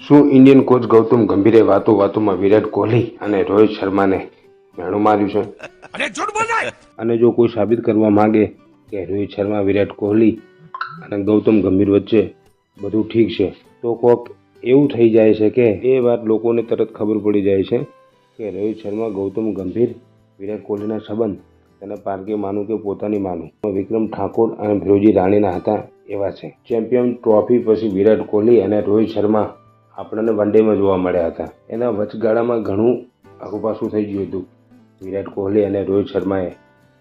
શું Indian coach Gautam ગંભીરે વાતોમાં વિરાટ કોહલી અને રોહિત શર્માને મેણું માર્યું છે? અને જો કોઈ સાબિત કરવા માંગે કે રોહિત શર્મા, વિરાટ કોહલી અને ગૌતમ ગંભીર વચ્ચે બધું ઠીક છે, તો કોક એવું થઈ જાય છે કે એ વાત લોકોને તરત ખબર પડી જાય છે કે રોહિત શર્મા, ગૌતમ ગંભીર, વિરાટ કોહલીના સંબંધ તેને પારકી માનું કે પોતાની માનું, વિક્રમ ઠાકોર અને ભ્રોજી રાણીના હતા એવા છે. ચેમ્પિયન ટ્રોફી પછી વિરાટ કોહલી અને રોહિત શર્મા આપણને વનડેમાં જોવા મળ્યા હતા. એના વચગાળામાં ઘણું આઘુપાછું થઈ ગયું હતું. વિરાટ કોહલી અને રોહિત શર્માએ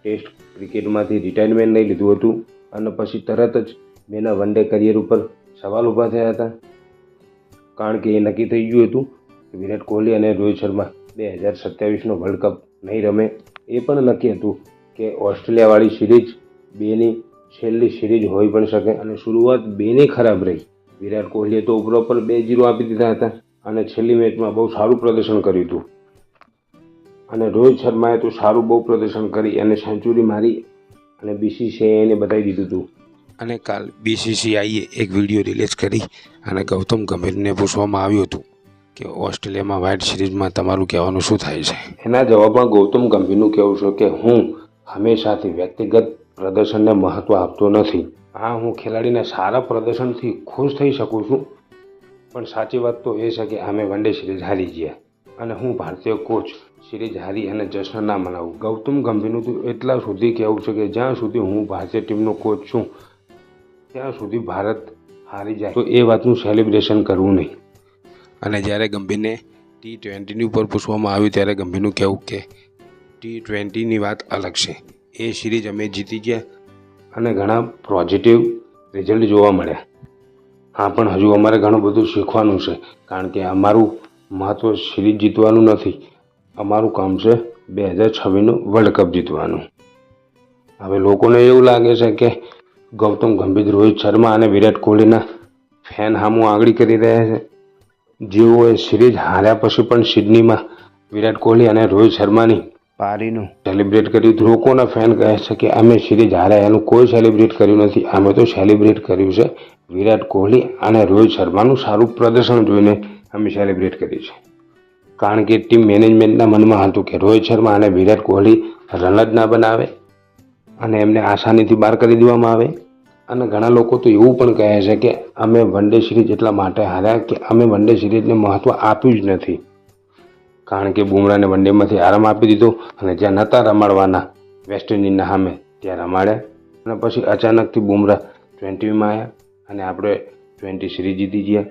ટેસ્ટ ક્રિકેટમાંથી રિટાયરમેન્ટ લઈ લીધું હતું અને પછી તરત જ બેના વનડે કરિયર ઉપર સવાલ ઊભા થયા હતા. કારણ કે એ નક્કી થઈ ગયું હતું કે વિરાટ કોહલી અને રોહિત શર્મા 2027નો વર્લ્ડ કપ નહીં રમે. એ પણ નક્કી હતું કે ઓસ્ટ્રેલિયાવાળી સિરીઝ બેની છેલ્લી સિરીઝ હોઈ પણ શકે અને શરૂઆત બેની ખરાબ રહી. વિરાટ કોહલીએ તો પ્રોપર 2-0 આપી દીધા હતા અને છેલ્લી મેચમાં બહુ સારું પ્રદર્શન કર્યું હતું. અને રોહિત શર્માએ તો સારું બહુ પ્રદર્શન કરી અને સેન્ચુરી મારી અને BCCIને બતાવી દીધું હતું. અને કાલ BCCIએ એક વિડીયો રિલીઝ કરી અને ગૌતમ ગંભીરને પૂછવામાં આવ્યું હતું કે ઓસ્ટ્રેલિયામાં વ્હાઇટ સિરીઝમાં તમારું કહેવાનું શું થાય છે? એના જવાબમાં ગૌતમ ગંભીરનું કહેવું છે કે હું હંમેશાથી વ્યક્તિગત પ્રદર્શનને મહત્ત્વ આપતો નથી. હા, હું ખેલાડીના સારા પ્રદર્શનથી ખુશ થઈ શકું છું, પણ સાચી વાત તો એ છે કે અમે વનડે સિરીઝ હારી ગયા અને હું ભારતીય કોચ સિરીઝ હારી અને જશ્ન ના મનાવું. ગૌતમ ગંભીરનું તો એટલા સુધી કહેવું છે કે જ્યાં સુધી હું ભારતીય ટીમનો કોચ છું ત્યાં સુધી ભારત હારી જાય તો એ વાતનું સેલિબ્રેશન કરવું નહીં. અને જ્યારે ગંભીરને T20ની ઉપર પૂછવામાં આવ્યું ત્યારે ગંભીરનું કહેવું કે T20ની વાત અલગ છે, એ સિરીઝ અમે જીતી ગયા અને ઘણા પોઝિટિવ રિઝલ્ટ જોવા મળ્યા. હા, પણ હજુ અમારે ઘણું બધું શીખવાનું છે, કારણ કે અમારું મહત્ત્વ સિરીઝ જીતવાનું નથી. અમારું કામ છે 2026નો વર્લ્ડ કપ જીતવાનું. હવે લોકોને એવું લાગે છે કે ગૌતમ ગંભીર, રોહિત શર્મા અને વિરાટ કોહલીના ફેન સામું આંગળી કરી રહ્યા છે. જેઓએ સિરીઝ હાર્યા પછી પણ સિડનીમાં વિરાટ કોહલી અને રોહિત શર્માની પારીનું સેલિબ્રેટ કર્યું. લોકોના ફેન કહે છે કે અમે સિરીઝ હાર્યા એનું કોઈ સેલિબ્રેટ કર્યું નથી. અમે તો સેલિબ્રેટ કર્યું છે વિરાટ કોહલી અને રોહિત શર્માનું સારું પ્રદર્શન જોઈને અમે સેલિબ્રેટ કર્યું છે. કારણ કે ટીમ મેનેજમેન્ટના મનમાં હતું કે રોહિત શર્મા અને વિરાટ કોહલી રન જ ના બનાવે અને એમને આસાનીથી બહાર કરી દેવામાં આવે. અને ઘણા લોકો તો એવું પણ કહે છે કે અમે વનડે સિરીઝ એટલા માટે હાર્યા કે અમે વનડે સિરીઝને મહત્ત્વ આપ્યું જ નથી. કારણ કે બુમરાહને વનડેમાંથી આરામ આપી દીધો અને જ્યાં નહોતા રમાડવાના વેસ્ટ ઇન્ડિઝના સામે ત્યાં રમાડ્યા અને પછી અચાનકથી બુમરાહ 20માં આવ્યા અને આપણે 20 સિરીઝ જીતી ગયા.